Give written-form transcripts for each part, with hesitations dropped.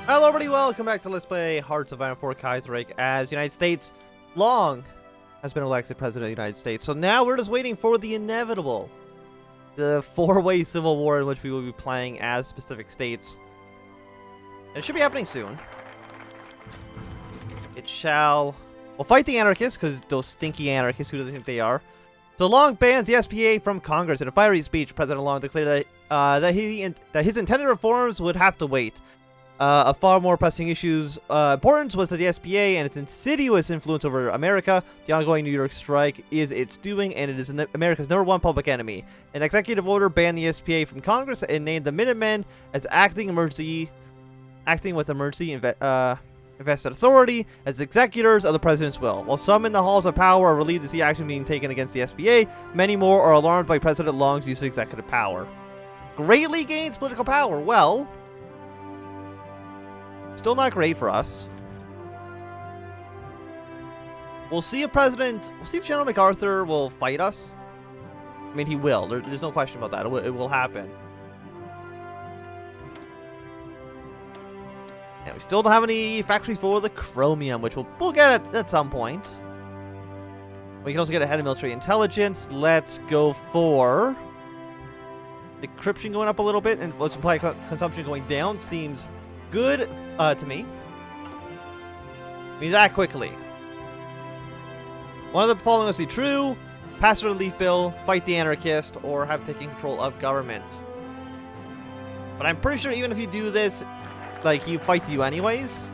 Hello everybody, welcome back to Let's Play Hearts of Iron 4 Kaiserreich as United States long has been elected President of the United States. So now we're just waiting for the inevitable. The four-way civil war in which we will be playing as specific states. And it should be happening soon. It shall... We'll fight the anarchists, because those stinky anarchists, who do they think they are? So Long bans the SPA from Congress. In a fiery speech, President Long declared that his intended reforms would have to wait. A far more pressing issue's importance was that the SPA and its insidious influence over America. The ongoing New York strike is its doing, and it is America's #1 public enemy. An executive order banned the SPA from Congress and named the Minutemen as acting with emergency invested authority as executors of the president's will. While some in the halls of power are relieved to see action being taken against the SPA, many more are alarmed by President Long's use of executive power. Greatly gains political power. Well, still not great for us. We'll see if General MacArthur will fight us. I mean, he will. There's no question about that. It will happen. And we still don't have any factories for the chromium, which we'll get at some point. We can also get ahead of military intelligence. Let's go for decryption going up a little bit and supply consumption going down. Seems good to me. We need to act quickly. One of the following must be true: pass a relief bill, fight the anarchist, or have taken control of government. But I'm pretty sure even if you do this, like, he fights you anyways.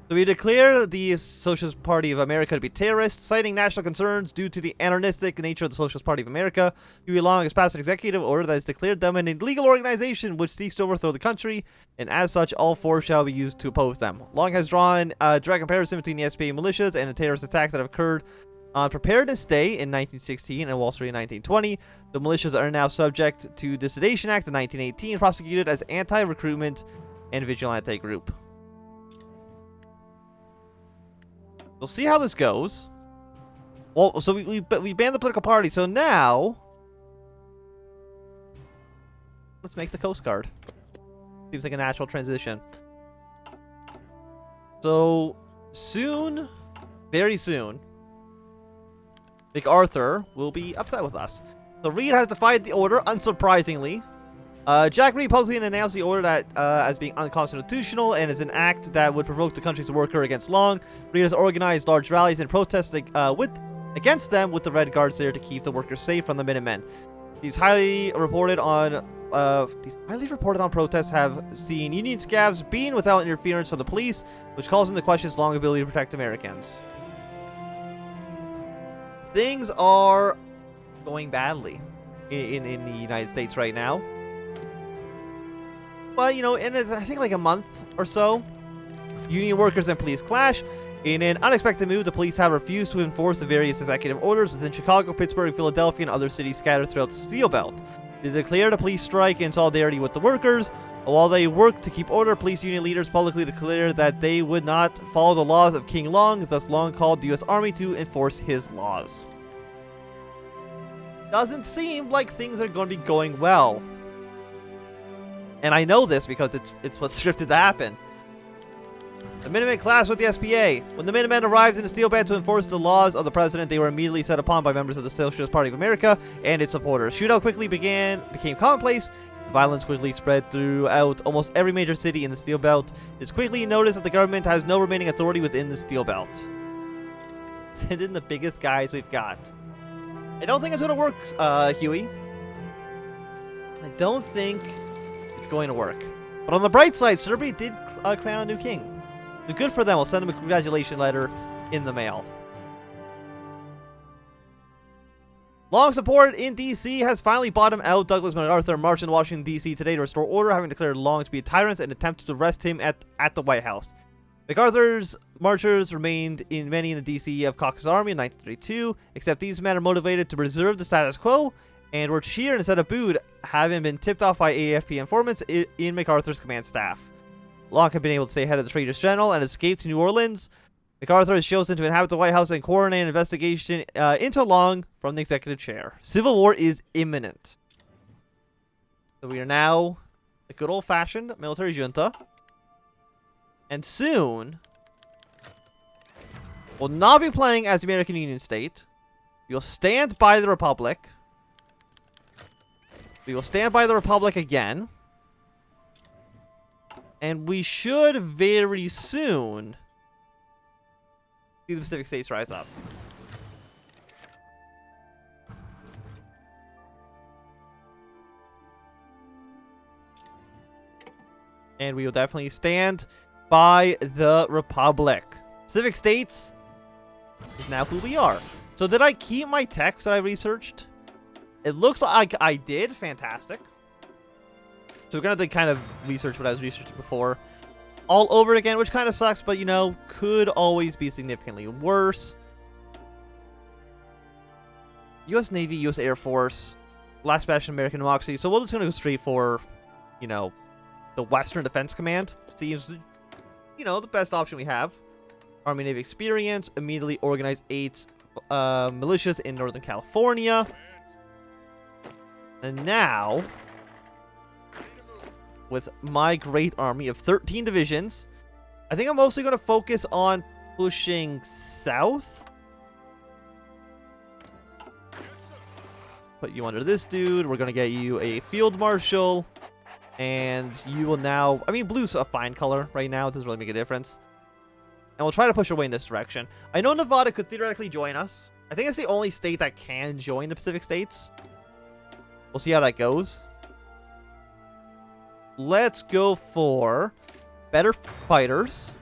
So we declare the Socialist Party of America to be terrorists, citing national concerns due to the anarchistic nature of the Socialist Party of America. Huey Long has passed an executive order that has declared them an illegal organization which seeks to overthrow the country, and as such, all force shall be used to oppose them. Long has drawn a direct comparison between the SPA militias and the terrorist attacks that have occurred on Preparedness Day in 1916 and Wall Street in 1920. The militias are now subject to the Sedation Act in 1918, prosecuted as anti-recruitment and vigilante group. We'll see how this goes. Well, so we banned the political party, so now let's make the Coast Guard. Seems like a natural transition. So soon, very soon, MacArthur will be upset with us. So Reed has defied the order, unsurprisingly. Jack Reed publicly announced the order that as being unconstitutional and is an act that would provoke the country's worker against Long. Reed has organized large rallies and protests against them, with the Red Guards there to keep the workers safe from the Minutemen. These highly reported on protests have seen Union scabs being without interference from the police, which calls into question his long ability to protect Americans. Things are going badly in the United States right now. But, you know, in I think like a month or so, union workers and police clash. In an unexpected move, the police have refused to enforce the various executive orders within Chicago, Pittsburgh, Philadelphia, and other cities scattered throughout the Steel Belt. They declared a police strike in solidarity with the workers. While they worked to keep order, police union leaders publicly declared that they would not follow the laws of King Long, thus Long called the U.S. Army to enforce his laws. Doesn't seem like things are going to be going well. And I know this because it's what's scripted to happen. The Minutemen clashed with the SPA. When the Minutemen arrived in the Steel Band to enforce the laws of the president, they were immediately set upon by members of the Socialist Party of America and its supporters. Shootout quickly became commonplace. Violence quickly spread throughout almost every major city in the Steel Belt. It's quickly noticed that the government has no remaining authority within the Steel Belt. Send in the biggest guys we've got. I don't think it's going to work, Huey. I don't think it's going to work. But on the bright side, Serbia did crown a new king. So good for them. We'll send them a congratulation letter in the mail. Long support in D.C. has finally bottomed out. Douglas MacArthur marched in Washington, D.C. today to restore order, having declared Long to be a tyrant and attempted to arrest him at the White House. MacArthur's marchers remained in many in the D.C. of Caucus Army in 1932, except these men are motivated to preserve the status quo and were cheered instead of booed, having been tipped off by AFP informants in MacArthur's command staff. Long had been able to stay ahead of the traitors general and escape to New Orleans. MacArthur has chosen to inhabit the White House and coordinate an investigation into Long from the executive chair. Civil war is imminent. So we are now a good old-fashioned military junta. And soon, we'll not be playing as the American Union State. We will stand by the Republic. We will stand by the Republic again. And we should very soon see the Pacific States rise up. And we will definitely stand by the Republic. Pacific States is now who we are. So did I keep my text that I researched? It looks like I did. Fantastic. So we're going to kind of research what I was researching before all over again, which kind of sucks, but, you know, could always be significantly worse. U.S. Navy, U.S. Air Force, last bastion of American democracy. So we're just going to go straight for, you know, the Western Defense Command. Seems, you know, the best option we have. Army Navy experience, immediately organize 8 militias in Northern California. And now, with my great army of 13 divisions, I think I'm mostly going to focus on pushing south. Put you under this dude. We're going to get you a field marshal. And you will now... I mean, blue's a fine color right now. It doesn't really make a difference. And we'll try to push our way in this direction. I know Nevada could theoretically join us. I think it's the only state that can join the Pacific States. We'll see how that goes. Let's go for better fighters.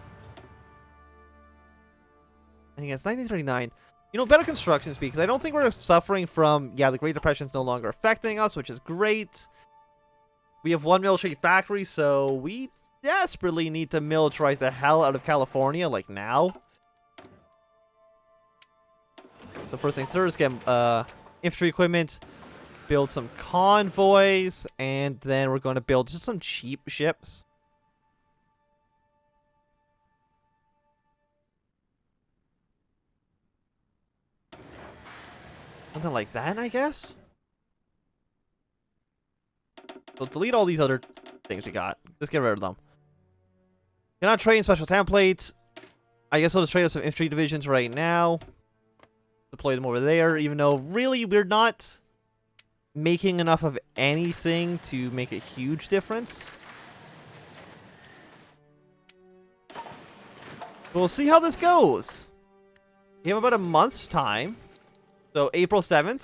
I think it's 1939. You know, better construction speed, because I don't think we're suffering from... Yeah, the Great Depression's no longer affecting us, which is great. We have 1 military factory, so we desperately need to militarize the hell out of California, like now. So first things first, get infantry equipment, build some convoys, and then we're going to build just some cheap ships. Something like that, I guess? So delete all these other things we got. Just get rid of them. Cannot train special templates. I guess we'll just train up some infantry divisions right now. Deploy them over there, even though really we're not making enough of anything to make a huge difference. But we'll see how this goes. We have about a month's time. So April 7th.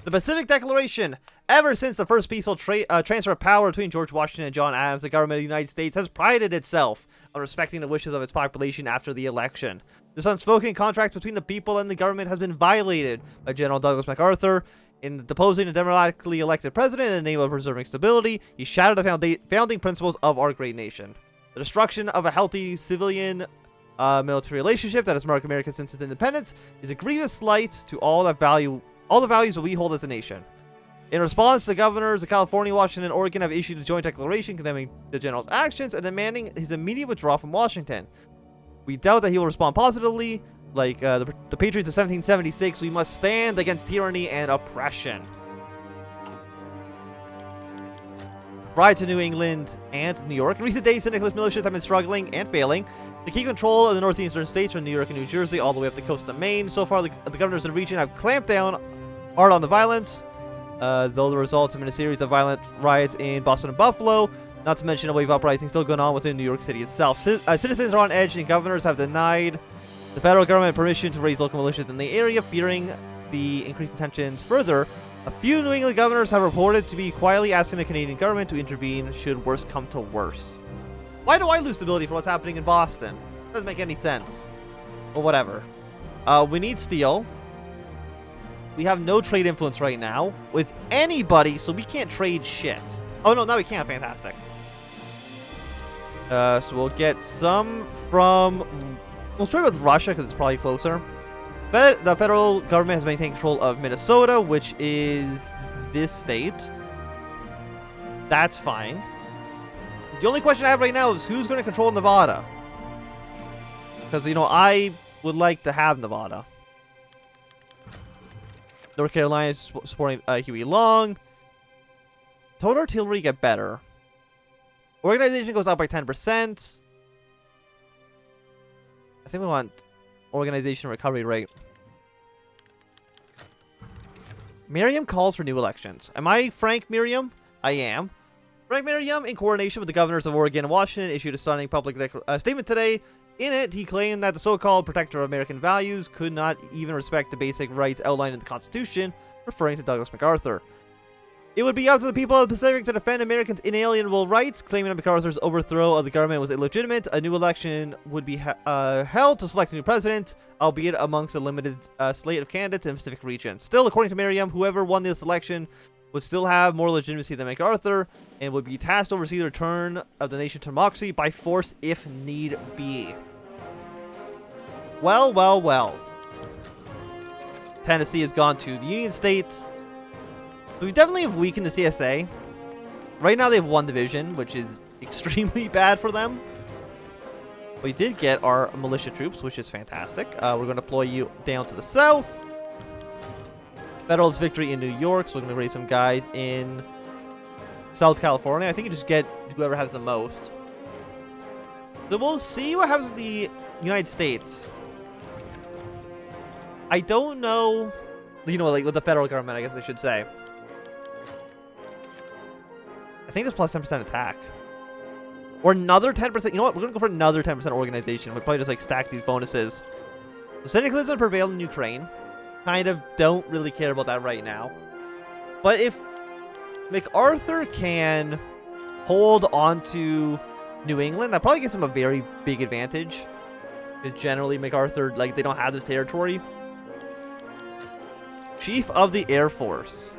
The Pacific Declaration. Ever since the first peaceful transfer of power between George Washington and John Adams, the government of the United States has prided itself on respecting the wishes of its population after the election. This unspoken contract between the people and the government has been violated by General Douglas MacArthur. In deposing a democratically elected president in the name of preserving stability, he shattered the founding principles of our great nation. The destruction of a healthy civilian military relationship that has marked America since its independence is a grievous slight to all the values that we hold as a nation. In response, the governors of California, Washington, and Oregon have issued a joint declaration condemning the general's actions and demanding his immediate withdrawal from Washington. We doubt that he will respond positively. Like the Patriots of 1776, we must stand against tyranny and oppression. Riots in New England and New York. In recent days, syndicalist militias have been struggling and failing to keep control of the northeastern states from New York and New Jersey all the way up the coast of Maine. So far, the governors in the region have clamped down hard on the violence. Though the results have been a series of violent riots in Boston and Buffalo, not to mention a wave of uprising still going on within New York City itself. Citizens are on edge, and governors have denied the federal government permission to raise local militias in the area, fearing the increasing tensions further. A few New England governors have reported to be quietly asking the Canadian government to intervene should worse come to worse. Why do I lose stability for what's happening in Boston? Doesn't make any sense. But whatever. We need steel. We have no trade influence right now with anybody, so we can't trade shit. Oh, no, now we can. Fantastic. So we'll get some from... We'll trade with Russia because it's probably closer. But the federal government has maintained control of Minnesota, which is this state. That's fine. The only question I have right now is who's going to control Nevada? Because, you know, I would like to have Nevada. North Carolina is supporting Huey Long. Total artillery get better. Organization goes up by 10%. I think we want organization recovery rate. Miriam calls for new elections. Am I Frank Miriam? I am. Frank Miriam, in coordination with the governors of Oregon and Washington, issued a stunning public statement today. In it, he claimed that the so-called protector of American values could not even respect the basic rights outlined in the Constitution, referring to Douglas MacArthur. It would be up to the people of the Pacific to defend Americans' inalienable rights, claiming that MacArthur's overthrow of the government was illegitimate. A new election would be held to select a new president, albeit amongst a limited slate of candidates in the Pacific region. Still, according to Miriam, whoever won this election would still have more legitimacy than MacArthur, and would be tasked to oversee the return of the nation to democracy by force if need be. Well, well, well. Tennessee has gone to the Union States. We definitely have weakened the CSA. Right now they have one division, which is extremely bad for them. We did get our militia troops, which is fantastic. We're going to deploy you down to the south. Federalist victory in New York, so we're going to raise some guys in South California. I think you just get whoever has the most. So we'll see what happens with the United States. I don't know, you know, like with the federal government, I guess I should say. I think it's plus 10% attack. Or another 10%. You know what? We're going to go for another 10% organization. We'll probably just like stack these bonuses. The syndicalism prevailed in Ukraine. Kind of don't really care about that right now. But if MacArthur can hold on to New England, that probably gives him a very big advantage. Because generally MacArthur, like, they don't have this territory. Chief of the Air Force.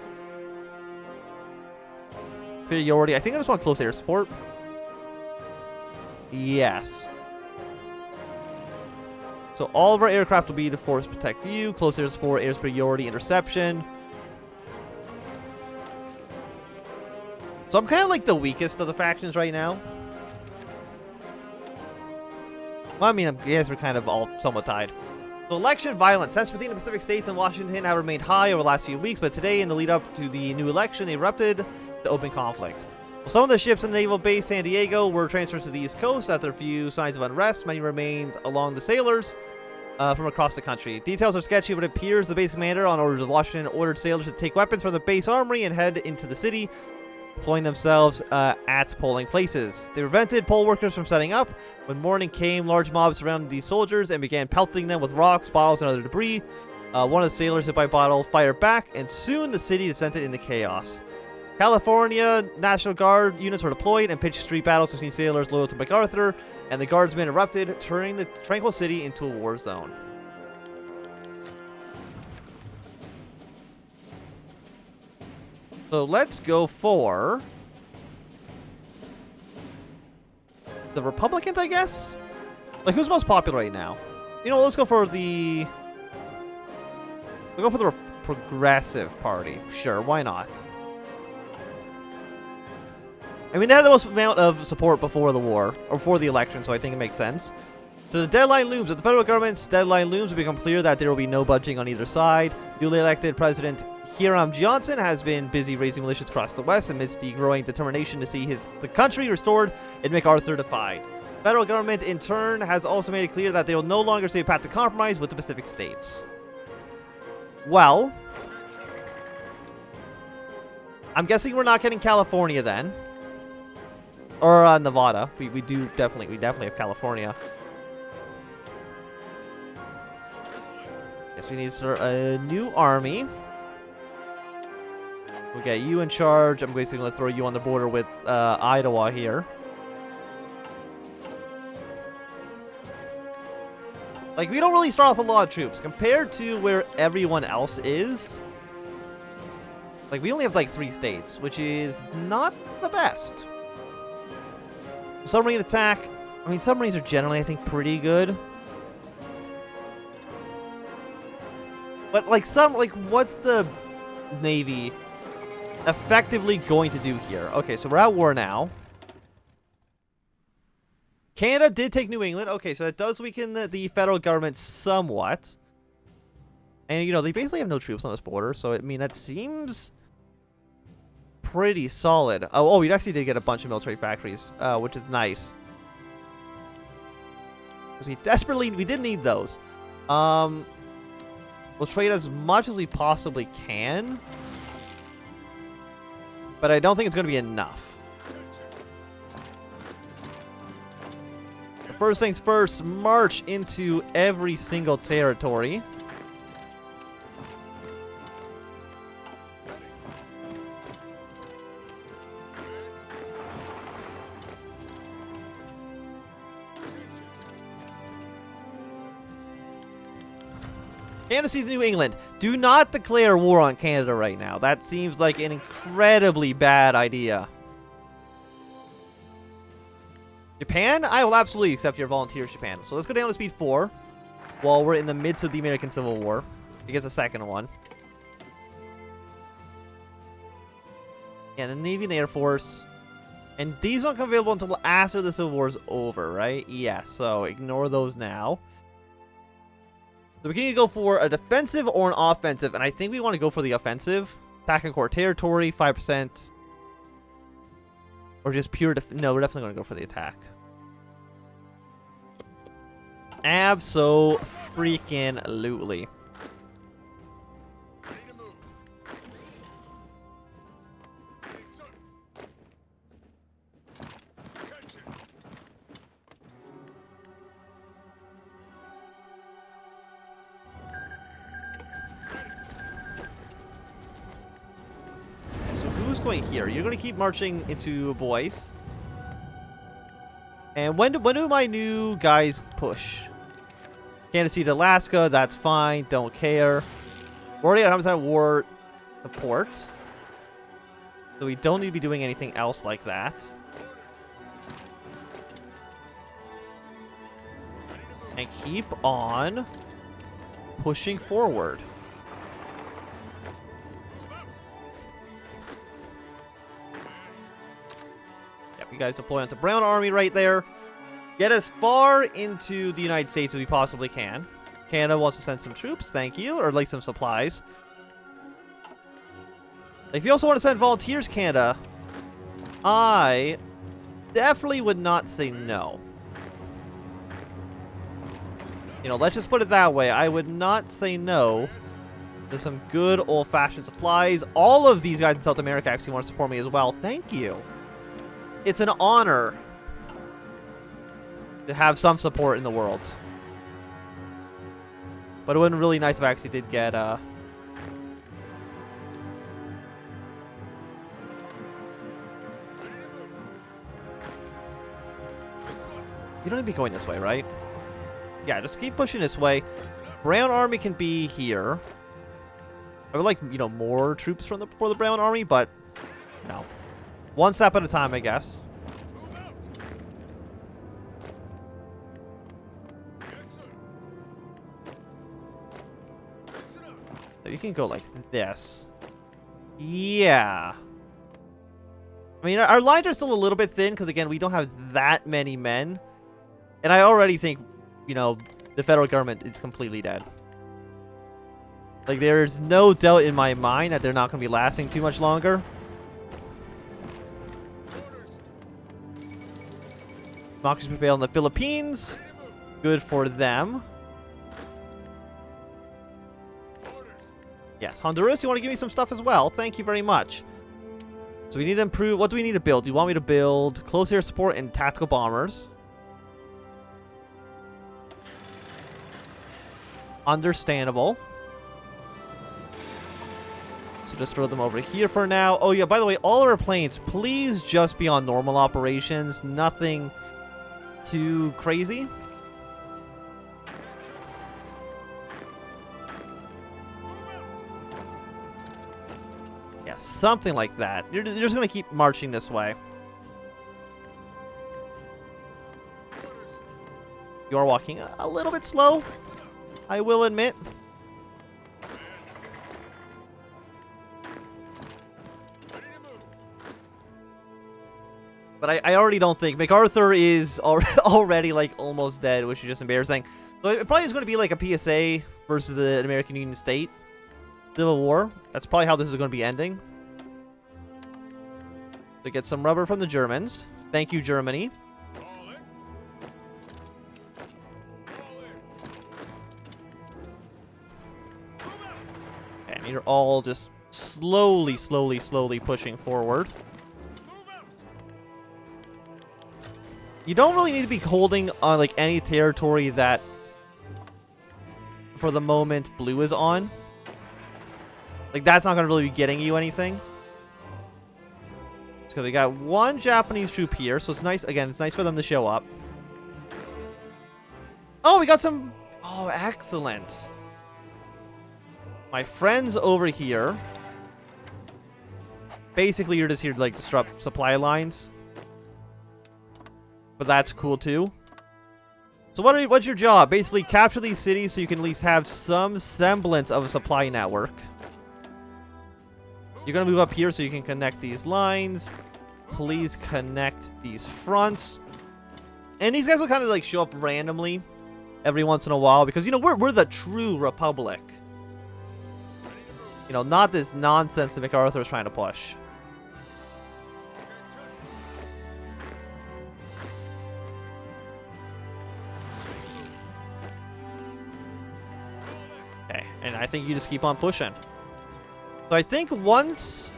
Superiority. I think I just want close air support. Yes. So all of our aircraft will be the force protect you, close air support, air superiority, interception. So I'm kind of like the weakest of the factions right now. Well, I mean, I guess we're kind of all somewhat tied. So election violence. Tensions between the Pacific States and Washington have remained high over the last few weeks, but today, in the lead up to the new election, they erupted the open conflict. Well, some of the ships in the naval base San Diego were transferred to the East Coast after a few signs of unrest. Many remained along the sailors from across the country. Details are sketchy, but it appears the base commander, on orders of Washington, ordered sailors to take weapons from the base armory and head into the city, deploying themselves at polling places. They prevented poll workers from setting up. When morning came, large mobs surrounded these soldiers and began pelting them with rocks, bottles, and other debris. One of the sailors hit by a bottle fired back, and soon the city descended into chaos. California National Guard units were deployed and pitched street battles between sailors loyal to MacArthur, and the guardsmen erupted, turning the tranquil city into a war zone. So let's go for the Republicans, I guess? Like, who's most popular right now? You know, let's go for the... We'll go for the Progressive Party. Sure, why not? I mean, they had the most amount of support before the war, or before the election, so I think it makes sense. So the deadline looms. If the federal government's deadline looms, it will become clear that there will be no budging on either side. Newly elected President Hiram Johnson has been busy raising militias across the West amidst the growing determination to see the country restored and MacArthur defied. The federal government, in turn, has also made it clear that they will no longer see a path to compromise with the Pacific states. Well, I'm guessing we're not getting California then. Or Nevada. We definitely have California. Guess we need to start a new army. We'll get you in charge. I'm basically going to throw you on the border with Idaho here. Like, we don't really start off a lot of troops. Compared to where everyone else is. Like, we only have like 3 states, which is not the best. Submarine attack. I mean, submarines are generally, I think, pretty good. But, like, what's the Navy effectively going to do here? Okay, so we're at war now. Canada did take New England. Okay, so that does weaken the federal government somewhat. And, you know, they basically have no troops on this border, so, I mean, that seems pretty solid. We actually did get a bunch of military factories, which is nice. Because we did need those. We'll trade as much as we possibly can. But I don't think it's going to be enough. First things first, march into every single territory. Canada sees New England. Do not declare war on Canada right now. That seems like an incredibly bad idea. Japan? I will absolutely accept your volunteers, Japan. So let's go down to speed 4 while we're in the midst of the American Civil War. It gets a second one. Yeah, the Navy and the Air Force. And these don't come available until after the Civil War is over, right? Yeah, so ignore those now. So we can either go for a defensive or an offensive, and I think we want to go for the offensive. Attack and core territory, 5%. Or just pure no, we're definitely going to go for the attack. Abso-freaking-lutely. Going here. You're going to keep marching into Boise. And when do my new guys push? Kansas City to Alaska. That's fine. Don't care. We're already at homicide war support. So we don't need to be doing anything else like that. And keep on pushing forward. You guys deploy onto Brown Army right there. Get as far into the United States as we possibly can. Canada wants to send some troops, thank you, or like some supplies. If you also want to send volunteers, Canada, I definitely would not say no. You know, let's just put it that way. I would not say no to some good old-fashioned supplies. All of these guys in South America actually want to support me as well. Thank you. It's an honor to have some support in the world. But it would have been really nice if I actually did get, You don't need to be going this way, right? Yeah, just keep pushing this way. Brown Army can be here. I would like, you know, more troops for the Brown Army, but no. One step at a time, I guess. So you can go like this. Yeah. I mean, our lines are still a little bit thin because, again, we don't have that many men. And I already think, you know, the federal government is completely dead. Like, there's no doubt in my mind that they're not going to be lasting too much longer. Democracy prevailed in the Philippines. Good for them. Yes, Honduras, you want to give me some stuff as well? Thank you very much. So we need to improve. What do we need to build? Do you want me to build close air support and tactical bombers? Understandable. So just throw them over here for now. Oh yeah, by the way, all our planes, please just be on normal operations. Nothing too crazy. Yeah, something like that. You're just going to keep marching this way. You are walking a little bit slow, I will admit. But I already don't think MacArthur is already like almost dead, which is just embarrassing. So it probably is going to be like a PSA versus the American Union State Civil War. That's probably how this is going to be ending. To get some rubber from the Germans. Thank you, Germany. you're all just slowly pushing forward. You don't really need to be holding on like any territory that, for the moment, blue is on. Like, that's not going to really be getting you anything. So we got one Japanese troop here, so it's nice. Again, it's nice for them to show up. Oh, we got some... Oh, excellent. My friends over here. Basically, you're just here to, like, disrupt supply lines. But that's cool, too. So what's your job? Basically, capture these cities so you can at least have some semblance of a supply network. You're going to move up here so you can connect these lines. Please connect these fronts. And these guys will kind of, like, show up randomly every once in a while. Because, you know, we're the true Republic. You know, not this nonsense that MacArthur is trying to push. Okay, and I think you just keep on pushing. So I think once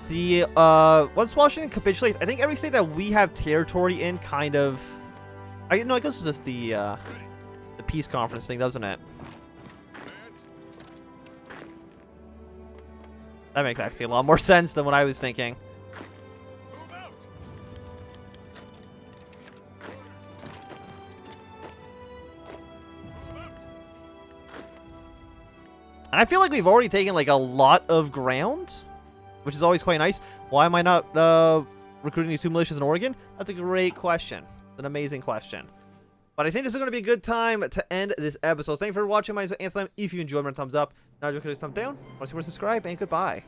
Washington capitulates, I think every state that we have territory in kind of... I guess it's just the peace conference thing, doesn't it? That makes actually a lot more sense than what I was thinking. And I feel like we've already taken, like, a lot of ground, which is always quite nice. Why am I not recruiting these 2 militias in Oregon? That's a great question. An amazing question. But I think this is going to be a good time to end this episode. Thank you for watching. My name is Anthem. If you enjoyed, give me a thumbs up. Now, if you could thumbs down. Want to subscribe, and goodbye.